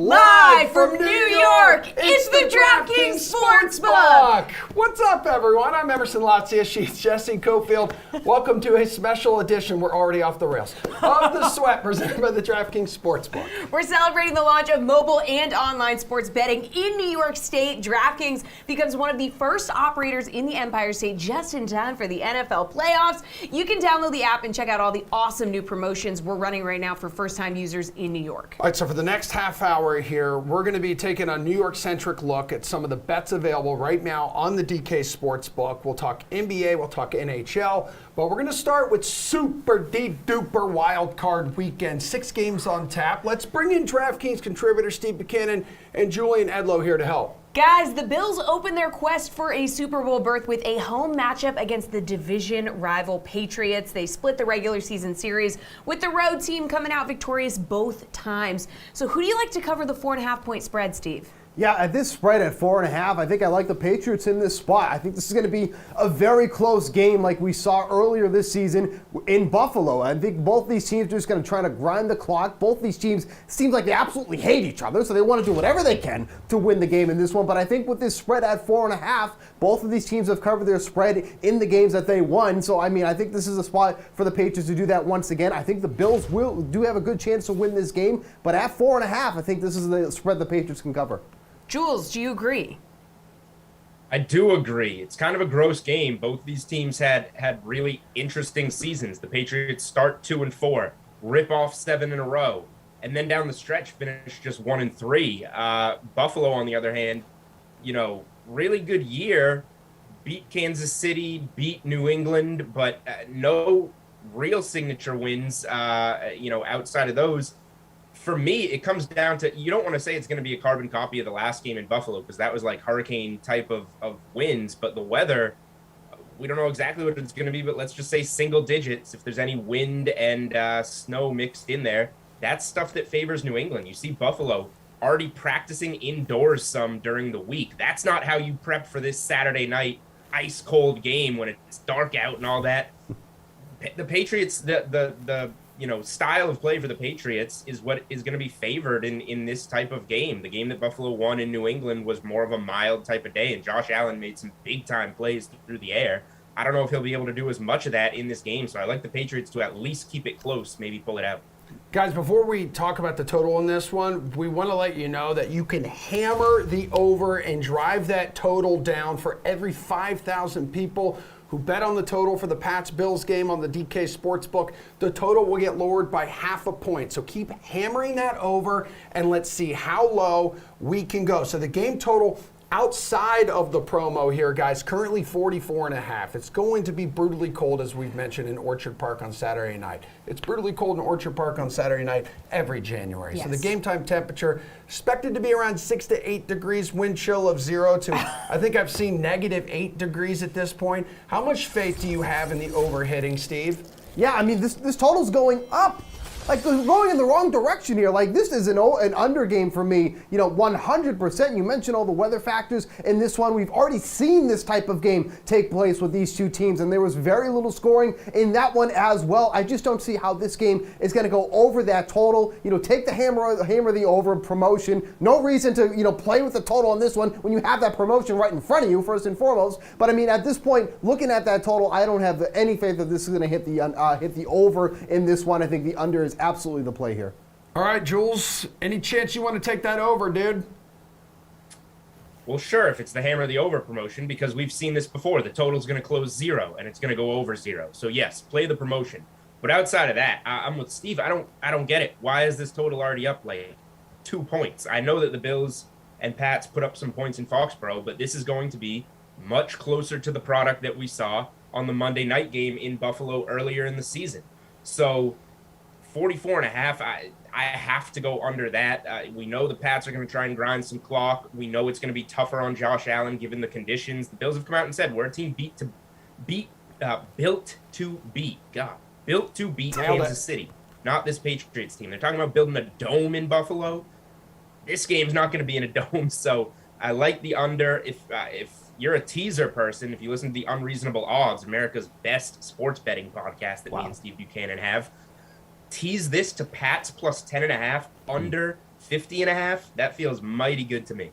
Live from New York, it's the DraftKings Sportsbook. What's up, everyone? I'm Emerson Lazia. She's Jesse Cofield. Welcome to a special edition. We're already off the rails of the Sweat, presented by the DraftKings Sportsbook. We're celebrating the launch of mobile and online sports betting in New York State. DraftKings becomes one of the first operators in the Empire State just in time for the NFL playoffs. You can download the app and check out all the awesome new promotions we're running right now for first-time users in New York. All right, so for the next half hour here, we're going to be taking a New York-centric look at some of the bets available right now on the DK Sportsbook. We'll talk NBA, we'll talk NHL, but we're going to start with super duper wild card weekend. 6 games on tap. Let's bring in DraftKings contributor Steve Buchanan and Julian Edlow here to help. Guys, the Bills open their quest for a Super Bowl berth with a home matchup against the division rival Patriots. They split the regular season series with the road team coming out victorious both times. So who do you like to cover the 4.5-point spread, Steve? Yeah, at this spread at 4.5, I think I like the Patriots in this spot. I think this is going to be a very close game like we saw earlier this season in Buffalo. I think both these teams are just going to try to grind the clock. Both these teams seem like they absolutely hate each other, so they want to do whatever they can to win the game in this one. But I think with this spread at 4.5, both of these teams have covered their spread in the games that they won. So, I think this is a spot for the Patriots to do that once again. I think the Bills do have a good chance to win this game. But at 4.5, I think this is the spread the Patriots can cover. Jules, do you agree? I do agree. It's kind of a gross game. Both these teams had really interesting seasons. The Patriots start 2-4, rip off 7 in a row, and then down the stretch finish just 1-3. Buffalo, on the other hand, really good year. Beat Kansas City, beat New England, but no real signature wins. Outside of those. For me, it comes down to, you don't want to say it's going to be a carbon copy of the last game in Buffalo because that was like hurricane type of wins, but the weather, we don't know exactly what it's going to be, but let's just say single digits. If there's any wind and snow mixed in there, that's stuff that favors New England. You see Buffalo already practicing indoors some during the week. That's not how you prep for this Saturday night ice cold game when it's dark out and all that. The Patriots, the style of play for the Patriots is what is going to be favored in this type of game. The game that Buffalo won in New England was more of a mild type of day, and Josh Allen made some big-time plays through the air. I don't know if he'll be able to do as much of that in this game, so I like the Patriots to at least keep it close, maybe pull it out. Guys, before we talk about the total in this one, we want to let you know that you can hammer the over and drive that total down for every 5,000 people who bet on the total for the Pats-Bills game on the DK Sportsbook. The total will get lowered by 0.5 point. So keep hammering that over, and let's see how low we can go. So the game total outside of the promo here, guys, currently 44.5. It's going to be brutally cold, as we've mentioned, in Orchard Park on Saturday night. It's brutally cold in Orchard Park on Saturday night every January. Yes. So the game time temperature expected to be around 6 to 8 degrees, wind chill of 0 to, I think I've seen -8 degrees at this point. How much faith do you have in the overhitting, Steve? Yeah, this total's going up. Like, they're going in the wrong direction here. Like, this is an under game for me, 100%. You mentioned all the weather factors in this one. We've already seen this type of game take place with these two teams, and there was very little scoring in that one as well. I just don't see how this game is going to go over that total. Take the hammer the over promotion. No reason to, play with the total on this one when you have that promotion right in front of you, first and foremost. But, at this point, looking at that total, I don't have any faith that this is going to hit the over in this one. I think the under is absolutely the play here. All right, Jules, any chance you want to take that over, dude? Well, sure, if it's the hammer the over promotion, because we've seen this before. The total's going to close 0, and it's going to go over 0. So yes, play the promotion. But outside of that, I'm with Steve. I don't get it. Why is this total already up like 2 points? I know that the Bills and Pats put up some points in Foxborough, but this is going to be much closer to the product that we saw on the Monday night game in Buffalo earlier in the season. So 44.5, I have to go under that. We know the Pats are going to try and grind some clock. We know it's going to be tougher on Josh Allen given the conditions. The Bills have come out and said we're a team built to beat Kansas City, not this Patriots team. They're talking about building a dome in Buffalo. This game's not going to be in a dome, so I like the under. If you're a teaser person, if you listen to the Unreasonable Odds, America's best sports betting podcast that me and Steve Buchanan have, tease this to Pats plus 10.5, under 50.5. That feels mighty good to me.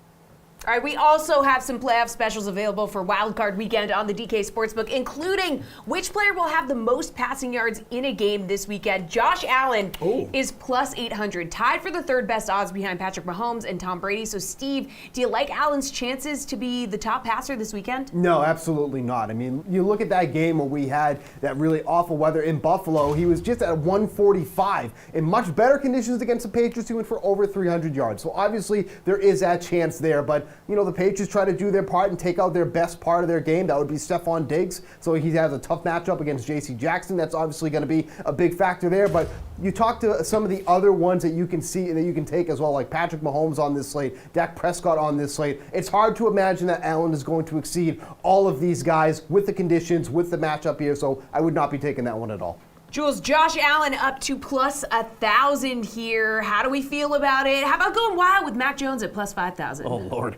All right, we also have some playoff specials available for wildcard weekend on the DK Sportsbook, including which player will have the most passing yards in a game this weekend. Josh Allen is plus 800, tied for the third best odds behind Patrick Mahomes and Tom Brady. So, Steve, do you like Allen's chances to be the top passer this weekend? No, absolutely not. I mean, you look at that game where we had that really awful weather in Buffalo. He was just at 145. In much better conditions against the Patriots, he went for over 300 yards. So, obviously, there is that chance there. But the Patriots try to do their part and take out their best part of their game. That would be Stephon Diggs. So he has a tough matchup against J.C. Jackson. That's obviously going to be a big factor there. But you talk to some of the other ones that you can see that you can take as well, like Patrick Mahomes on this slate, Dak Prescott on this slate. It's hard to imagine that Allen is going to exceed all of these guys with the conditions, with the matchup here. So I would not be taking that one at all. Jules, Josh Allen up to plus 1,000 here. How do we feel about it? How about going wild with Mac Jones at plus 5,000? Oh, Lord.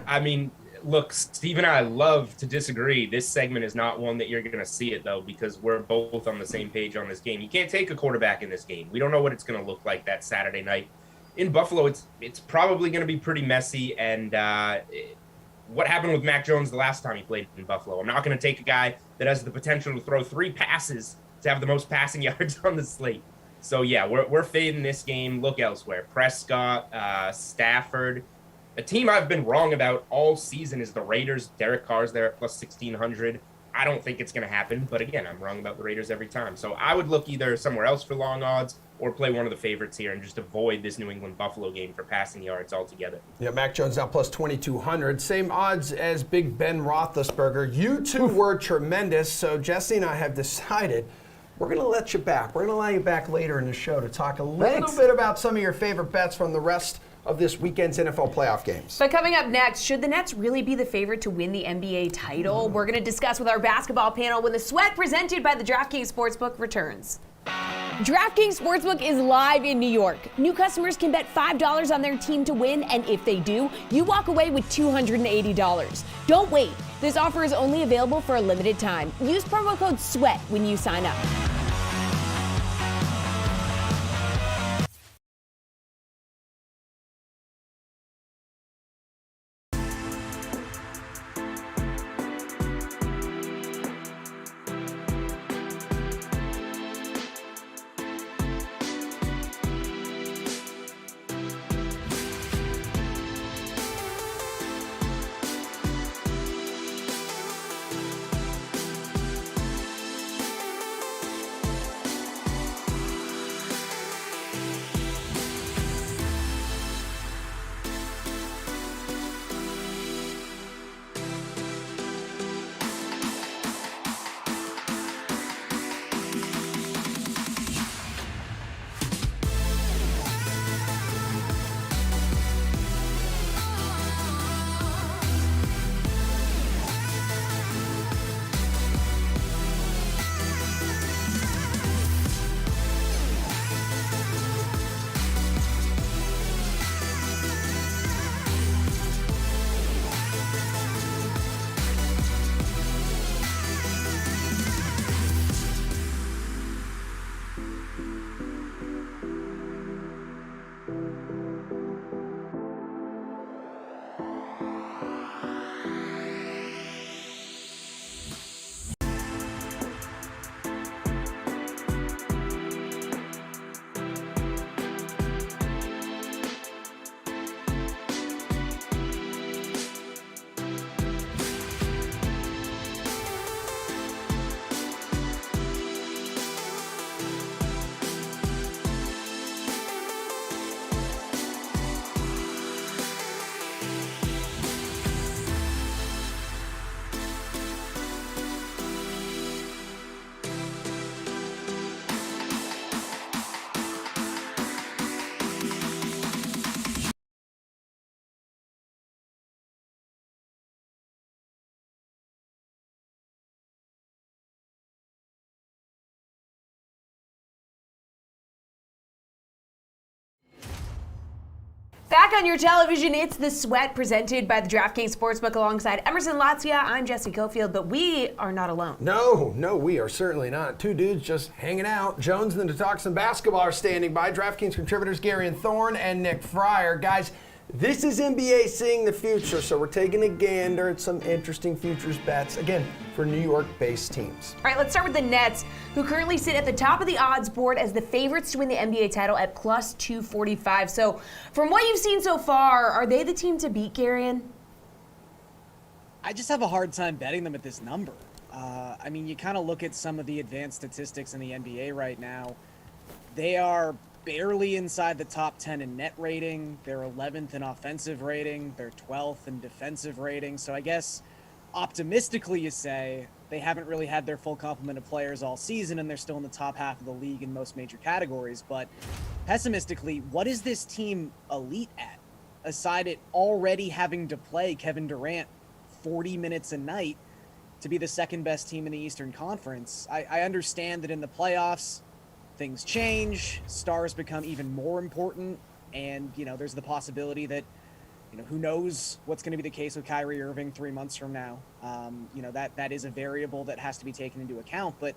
I mean, look, Steve and I love to disagree. This segment is not one that you're going to see it, though, because we're both on the same page on this game. You can't take a quarterback in this game. We don't know what it's going to look like that Saturday night. In Buffalo, it's probably going to be pretty messy. And what happened with Mac Jones the last time he played in Buffalo? I'm not going to take a guy that has the potential to throw 3 passes to have the most passing yards on the slate. So, yeah, we're fading this game. Look elsewhere. Prescott, Stafford. A team I've been wrong about all season is the Raiders. Derek Carr's there at plus 1,600. I don't think it's going to happen, but again, I'm wrong about the Raiders every time. So I would look either somewhere else for long odds or play one of the favorites here and just avoid this New England Buffalo game for passing yards altogether. Yeah, Mac Jones now plus 2,200. Same odds as Big Ben Roethlisberger. You two were tremendous, so Jesse and I have decided we're going to let you back. We're going to allow you back later in the show to talk a little bit about some of your favorite bets from the rest of this weekend's NFL playoff games. But coming up next, should the Nets really be the favorite to win the NBA title? We're going to discuss with our basketball panel when the sweat presented by the DraftKings Sportsbook returns. DraftKings Sportsbook is live in New York. New customers can bet $5 on their team to win, and if they do, you walk away with $280. Don't wait. This offer is only available for a limited time. Use promo code SWEAT when you sign up. Back on your television, it's The Sweat presented by the DraftKings Sportsbook alongside Emerson Latzia. I'm Jesse Cofield, but we are not alone. No, we are certainly not. Two dudes just hanging out. Jones and the to talk some basketball are standing by. DraftKings contributors Gary and Thorne and Nick Fryer. Guys, this is NBA seeing the future, so we're taking a gander at some interesting futures bets, again, for New York-based teams. All right, let's start with the Nets, who currently sit at the top of the odds board as the favorites to win the NBA title at plus 245. So from what you've seen so far, are they the team to beat, Garion? I just have a hard time betting them at this number. I mean, you kind of look at some of the advanced statistics in the NBA right now. They are barely inside the top 10 in net rating. They're 11th in offensive rating. They're 12th in defensive rating. So I guess optimistically you say they haven't really had their full complement of players all season and they're still in the top half of the league in most major categories. But pessimistically, what is this team elite at? Aside it already having to play Kevin Durant 40 minutes a night to be the second best team in the Eastern Conference. I understand that in the playoffs, things change, stars become even more important, and, there's the possibility that, who knows what's going to be the case with Kyrie Irving 3 months from now. That is a variable that has to be taken into account, but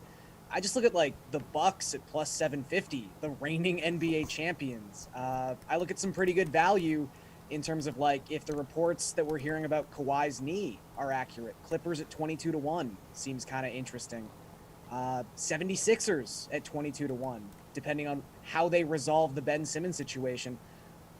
I just look at, the Bucks at plus 750, the reigning NBA champions. I look at some pretty good value in terms of, if the reports that we're hearing about Kawhi's knee are accurate. Clippers at 22-1 seems kind of interesting. 76ers at 22-1, depending on how they resolve the Ben Simmons situation.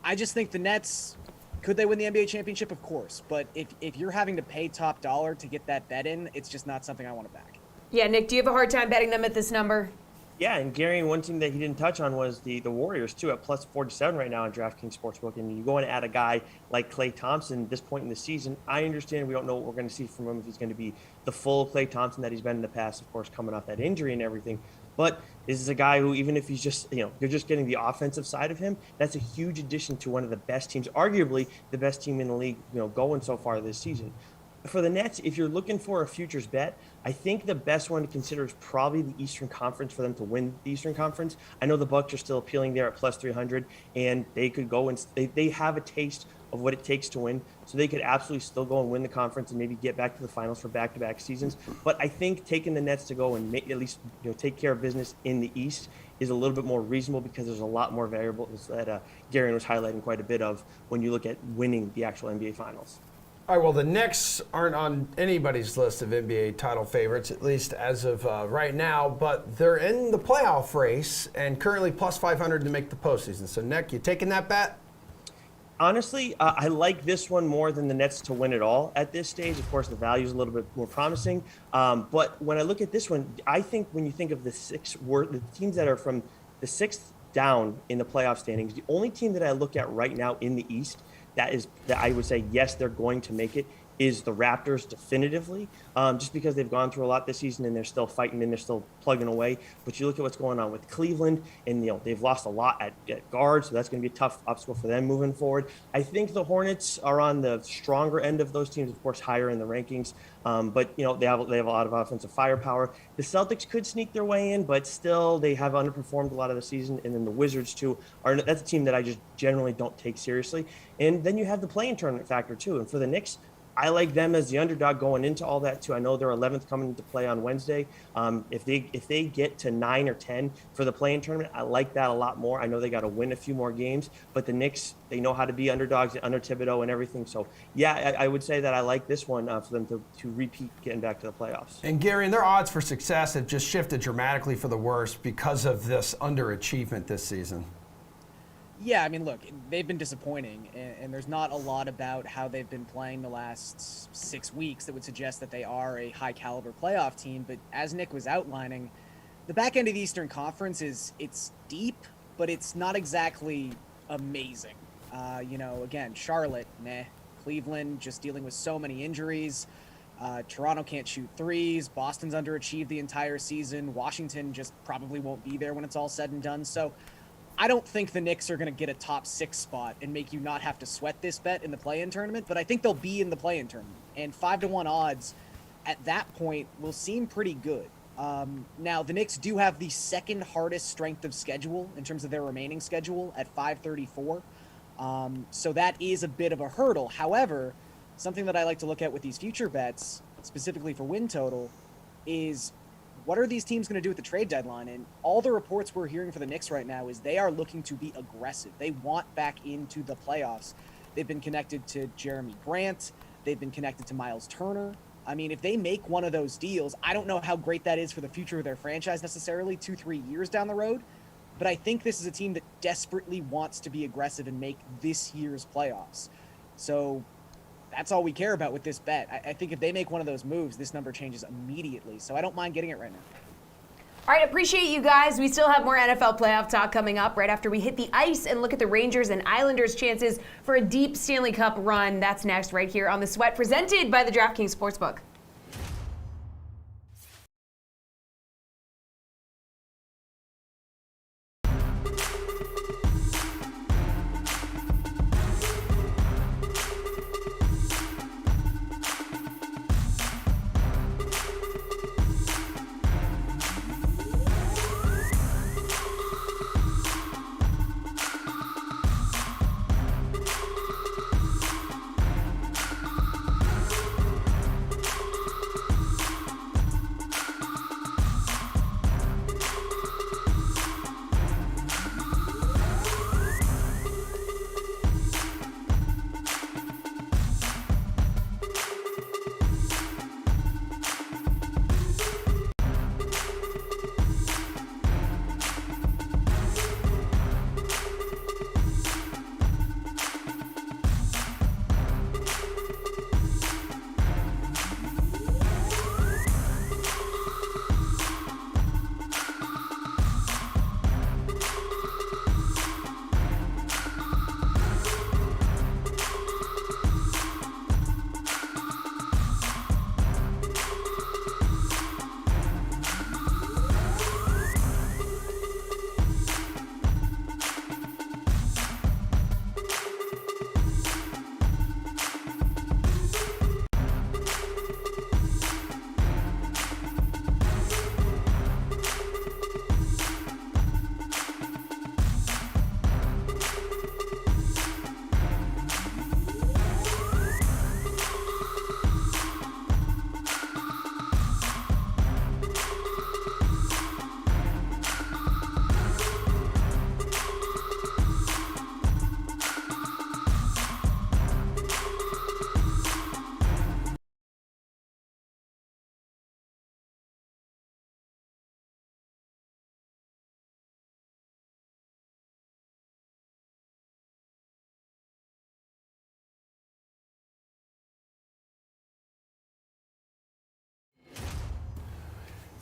I just think the Nets, could they win the NBA championship? Of course. But if you're having to pay top dollar to get that bet in, it's just not something I want to back. Yeah, Nick, do you have a hard time betting them at this number? Yeah, and Gary, one team that he didn't touch on was the Warriors, too, at plus 47 right now on DraftKings Sportsbook. And you go and add a guy like Klay Thompson at this point in the season. I understand we don't know what we're going to see from him, if he's going to be the full Klay Thompson that he's been in the past, of course, coming off that injury and everything. But this is a guy who, even if he's just, you're just getting the offensive side of him, that's a huge addition to one of the best teams, arguably the best team in the league, going so far this season. For the Nets, if you're looking for a futures bet, I think the best one to consider is probably the Eastern Conference for them to win the Eastern Conference. I know the Bucks are still appealing there at plus 300, and they could go and they have a taste of what it takes to win, so they could absolutely still go and win the conference and maybe get back to the finals for back-to-back seasons. But I think taking the Nets to go and at least take care of business in the East is a little bit more reasonable because there's a lot more variables that Gary was highlighting quite a bit of when you look at winning the actual NBA Finals. All right, well, the Knicks aren't on anybody's list of NBA title favorites, at least as of right now, but they're in the playoff race and currently plus 500 to make the postseason. So, Nick, you taking that bet? Honestly, I like this one more than the Nets to win it all at this stage. Of course, the value is a little bit more promising. But when I look at this one, I think when you think of the teams that are from the sixth down in the playoff standings, the only team that I look at right now in the East that I would say, yes, they're going to make it, is the Raptors definitively, just because they've gone through a lot this season and they're still fighting and they're still plugging away. But you look at what's going on with Cleveland, and they've lost a lot at guard, so that's going to be a tough obstacle for them moving forward. I think the Hornets are on the stronger end of those teams, of course, higher in the rankings. But they have a lot of offensive firepower. The Celtics could sneak their way in, but still they have underperformed a lot of the season. And then the Wizards too that's a team that I just generally don't take seriously. And then you have the play-in tournament factor too. And for the Knicks, I like them as the underdog going into all that too. I know they're 11th coming into play on Wednesday. If they get to 9 or 10 for the play-in tournament, I like that a lot more. I know they got to win a few more games, but the Knicks, they know how to be underdogs under Thibodeau and everything. So yeah, I would say that I like this one for them to repeat getting back to the playoffs. And Gary, and their odds for success have just shifted dramatically for the worse because of this underachievement this season. Yeah, I mean, look, they've been disappointing, and there's not a lot about how they've been playing the last 6 weeks that would suggest that they are a high-caliber playoff team. But as Nick was outlining, the back end of the Eastern Conference it's deep, but it's not exactly amazing. Again, Charlotte, meh. Cleveland just dealing with so many injuries. Toronto can't shoot threes. Boston's underachieved the entire season. Washington just probably won't be there when it's all said and done. So I don't think the Knicks are going to get a top 6 spot and make you not have to sweat this bet in the play-in tournament, but I think they'll be in the play-in tournament. And 5-1 odds at that point will seem pretty good. Now, the Knicks do have the second hardest strength of schedule in terms of their remaining schedule at 534. So that is a bit of a hurdle. However, something that I like to look at with these future bets, specifically for win total, is what are these teams going to do at the trade deadline? And all the reports we're hearing for the Knicks right now is they are looking to be aggressive. They want back into the playoffs. They've been connected to Jeremy Grant. They've been connected to Miles Turner. I mean, if they make one of those deals, I don't know how great that is for the future of their franchise necessarily 2-3 years down the road. But I think this is a team that desperately wants to be aggressive and make this year's playoffs. So that's all we care about with this bet. I think if they make one of those moves, this number changes immediately. So I don't mind getting it right now. All right, appreciate you guys. We still have more NFL playoff talk coming up right after we hit the ice and look at the Rangers and Islanders' chances for a deep Stanley Cup run. That's next right here on The Sweat, presented by the DraftKings Sportsbook.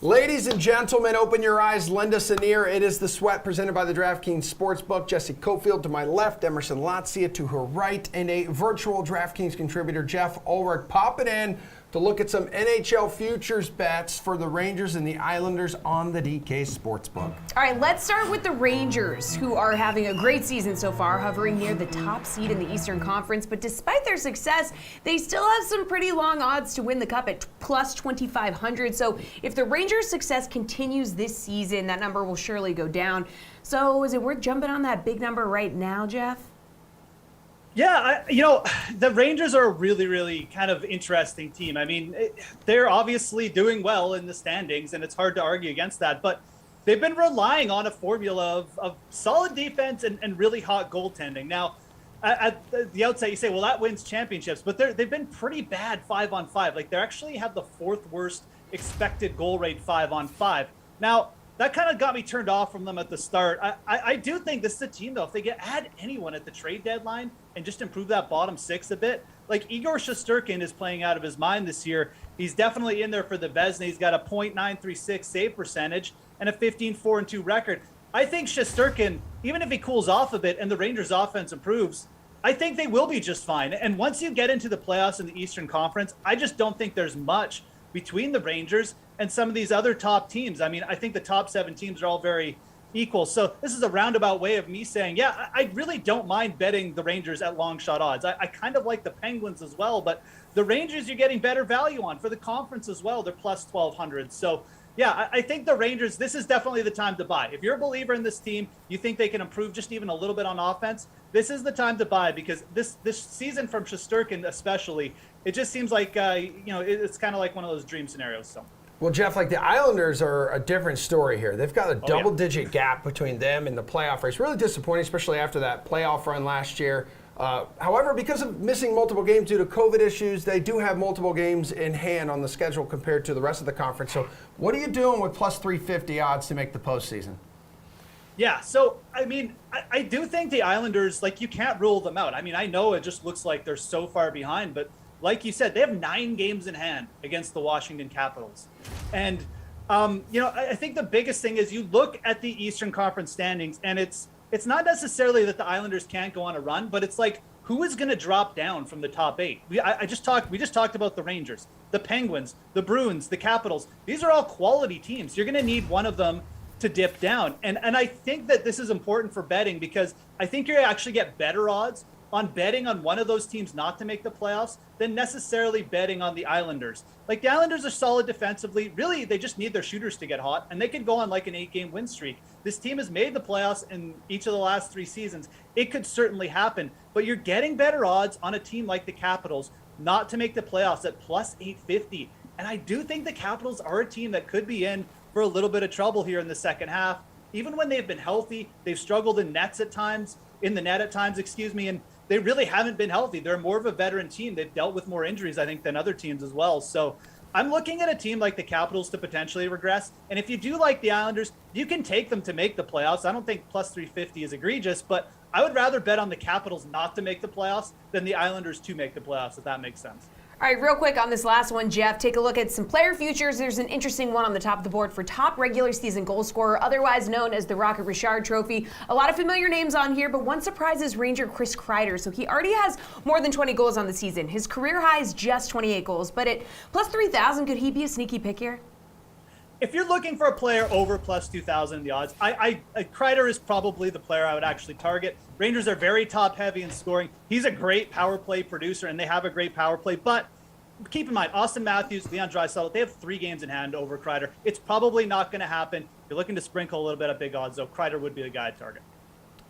Ladies and gentlemen, open your eyes, lend us an ear. It is The Sweat, presented by the DraftKings Sportsbook. Jesse Cofield to my left, Emerson Latzia to her right, and a virtual DraftKings contributor, Jeff Ulrich, popping in to look at some NHL futures bets for the Rangers and the Islanders on the DK Sportsbook. All right, let's start with the Rangers, who are having a great season so far, hovering near the top seed in the Eastern Conference. But despite their success, they still have some pretty long odds to win the Cup at plus 2,500. So if the Rangers' success continues this season, that number will surely go down. So is it worth jumping on that big number right now, Jeff? Yeah, the Rangers are a really, really kind of interesting team. I mean, they're obviously doing well in the standings, and it's hard to argue against that. But they've been relying on a formula of solid defense and really hot goaltending. Now, at the outset, you say, well, that wins championships. But they've been pretty bad 5-on-5. Like, they actually have the fourth worst expected goal rate 5-on-5. Now, that kind of got me turned off from them at the start. I do think this is a team, though, if they add anyone at the trade deadline and just improve that bottom six a bit, like Igor Shesterkin is playing out of his mind this year. He's definitely in there for the Vezina. He's got a .936 save percentage and a 15-4-2 record. I think Shesterkin, even if he cools off a bit and the Rangers' offense improves, I think they will be just fine. And once you get into the playoffs in the Eastern Conference, I just don't think there's much between the Rangers and some of these other top teams. I mean, I think the top 7 teams are all very equal. So this is a roundabout way of me saying, yeah, I really don't mind betting the Rangers at long shot odds. I kind of like the Penguins as well, but the Rangers you're getting better value on for the conference as well. They're plus 1,200. So Yeah, I think the Rangers, this is definitely the time to buy. If you're a believer in this team, you think they can improve just even a little bit on offense, this is the time to buy, because this season from Shesterkin especially, it just seems like, it's kind of like one of those dream scenarios. So. Well, Jeff, like the Islanders are a different story here. They've got a double-digit gap between them and the playoff race. Really disappointing, especially after that playoff run last year. However, because of missing multiple games due to COVID issues, they do have multiple games in hand on the schedule compared to the rest of the conference. So what are you doing with plus 350 odds to make the postseason? Yeah, so, I mean, I do think the Islanders, like, you can't rule them out. I mean, I know it just looks like they're so far behind, but like you said, they have 9 games in hand against the Washington Capitals. And, I think the biggest thing is you look at the Eastern Conference standings, and it's not necessarily that the Islanders can't go on a run, but it's like, who is going to drop down from the top 8? We just talked about the Rangers, the Penguins, the Bruins, the Capitals. These are all quality teams. You're going to need one of them to dip down. And I think that this is important for betting, because I think you actually get better odds on betting on one of those teams not to make the playoffs than necessarily betting on the Islanders. Like, the Islanders are solid defensively. Really, they just need their shooters to get hot, and they could go on like an 8-game win streak. This team has made the playoffs in each of the last 3 seasons. It could certainly happen, but you're getting better odds on a team like the Capitals not to make the playoffs at plus 850. And I do think the Capitals are a team that could be in for a little bit of trouble here in the second half. Even when they've been healthy, they've struggled in the net at times, and they really haven't been healthy. They're more of a veteran team. They've dealt with more injuries, I think, than other teams as well. So I'm looking at a team like the Capitals to potentially regress. And if you do like the Islanders, you can take them to make the playoffs. I don't think plus 350 is egregious, but I would rather bet on the Capitals not to make the playoffs than the Islanders to make the playoffs, if that makes sense. All right, real quick on this last one, Jeff, take a look at some player futures. There's an interesting one on the top of the board for top regular season goal scorer, otherwise known as the Rocket Richard Trophy. A lot of familiar names on here, but one surprise is Ranger Chris Kreider. So he already has more than 20 goals on the season. His career high is just 28 goals, but at plus 3,000, could he be a sneaky pick here? If you're looking for a player over plus 2,000 in the odds, Kreider is probably the player I would actually target. Rangers are very top heavy in scoring. He's a great power play producer, and they have a great power play. But keep in mind, Austin Matthews, Leon Draisaitl, they have 3 games in hand over Kreider. It's probably not going to happen. If you're looking to sprinkle a little bit of big odds, though, Kreider would be the guy to target.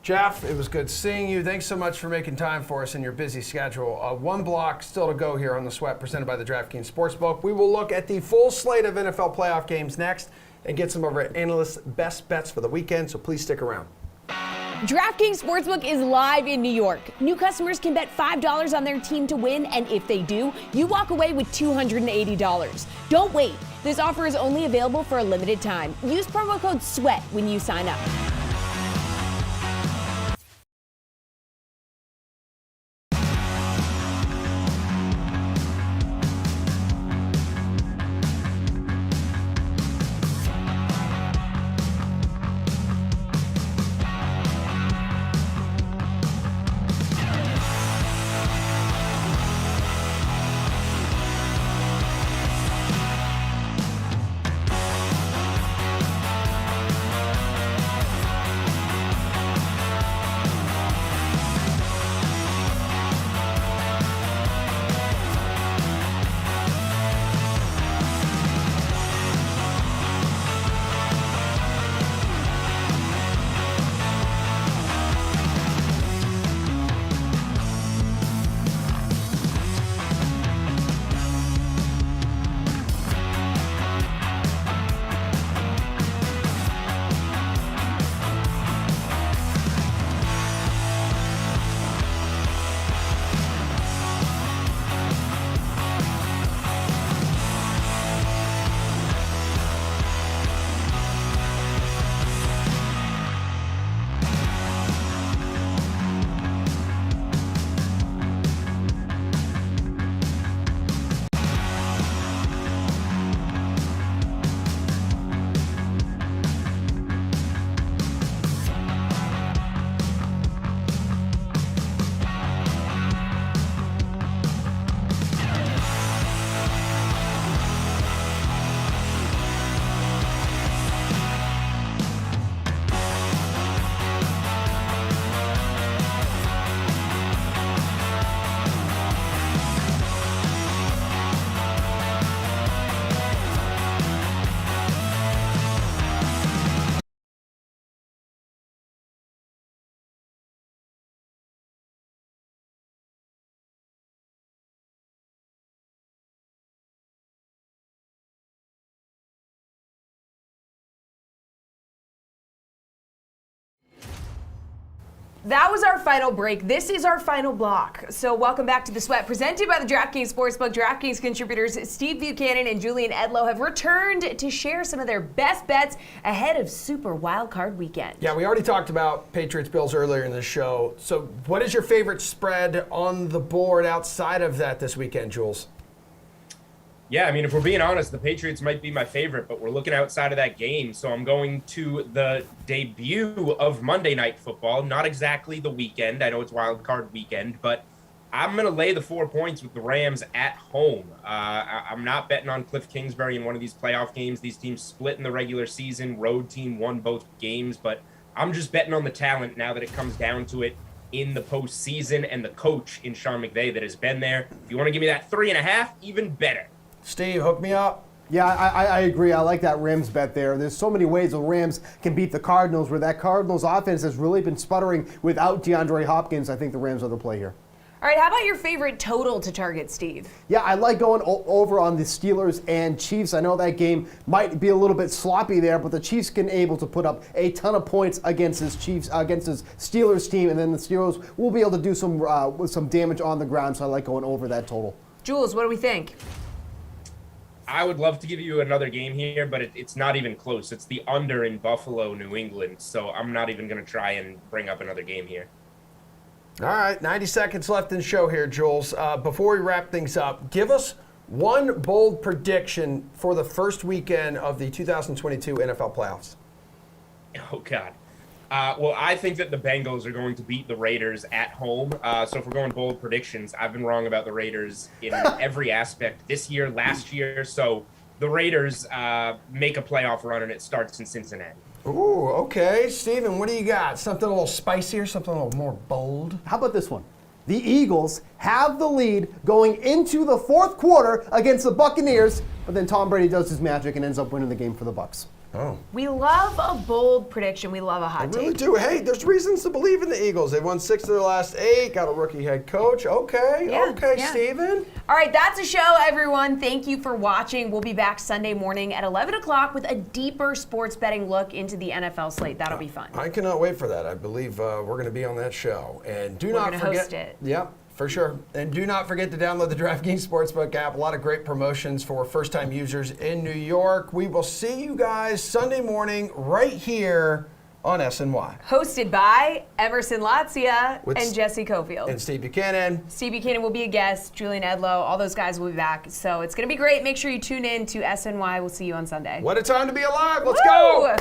Jeff, it was good seeing you. Thanks so much for making time for us in your busy schedule. One block still to go here on The Sweat, presented by the DraftKings Sportsbook. We will look at the full slate of NFL playoff games next and get some of our analysts' best bets for the weekend, so please stick around. DraftKings Sportsbook is live in New York. New customers can bet $5 on their team to win, and if they do, you walk away with $280. Don't wait. This offer is only available for a limited time. Use promo code SWEAT when you sign up. That was our final break. This is our final block. So welcome back to The Sweat, presented by the DraftKings Sportsbook. DraftKings contributors Steve Buchanan and Julian Edlow have returned to share some of their best bets ahead of Super Wildcard Weekend. Yeah, we already talked about Patriots-Bills earlier in the show. So what is your favorite spread on the board outside of that this weekend, Jules? Yeah, I mean, if we're being honest, the Patriots might be my favorite, but we're looking outside of that game. So I'm going to the debut of Monday Night Football, not exactly the weekend. I know it's Wild Card Weekend, but I'm going to lay the 4 points with the Rams at home. I'm not betting on Cliff Kingsbury in one of these playoff games. These teams split in the regular season. Road team won both games, but I'm just betting on the talent now that it comes down to it in the postseason and the coach in Sean McVay that has been there. If you want to give me that 3.5, even better. Steve, hook me up. Yeah, I agree. I like that Rams bet there. There's so many ways the Rams can beat the Cardinals, where that Cardinals offense has really been sputtering without DeAndre Hopkins. I think the Rams are the play here. All right, how about your favorite total to target, Steve? Yeah, I like going over on the Steelers and Chiefs. I know that game might be a little bit sloppy there, but the Chiefs can able to put up a ton of points against his Steelers team, and then the Steelers will be able to do some damage on the ground. So I like going over that total. Jules, what do we think? I would love to give you another game here, but it's not even close. It's the under in Buffalo, New England. So I'm not even going to try and bring up another game here. All right, 90 seconds left in the show here, Jules. Before we wrap things up, give us one bold prediction for the first weekend of the 2022 NFL playoffs. Oh, God. Well, I think that the Bengals are going to beat the Raiders at home. So if we're going bold predictions, I've been wrong about the Raiders in every aspect this year, last year. So the Raiders make a playoff run, and it starts in Cincinnati. Ooh, okay. Steven, what do you got? Something a little spicier, something a little more bold? How about this one? The Eagles have the lead going into the fourth quarter against the Buccaneers, but then Tom Brady does his magic and ends up winning the game for the Bucs. Oh. We love a bold prediction. We love a hot I take. really do. Hey, there's reasons to believe in the Eagles. They've won 6 of their last 8, got a rookie head coach. Okay, Yeah. Steven. All right, that's a show, everyone. Thank you for watching. We'll be back Sunday morning at 11 o'clock with a deeper sports betting look into the NFL slate. That'll be fun. I cannot wait for that. I believe we're going to be on that show. And We're not gonna forget. host it. Yep. For sure. And do not forget to download the DraftKings Sportsbook app. A lot of great promotions for first-time users in New York. We will see you guys Sunday morning right here on SNY. Hosted by Emerson Latzia With and Jesse Cofield. And Steve Buchanan. Steve Buchanan will be a guest. Julian Edlow, all those guys will be back. So it's going to be great. Make sure you tune in to SNY. We'll see you on Sunday. What a time to be alive. Let's Woo! go.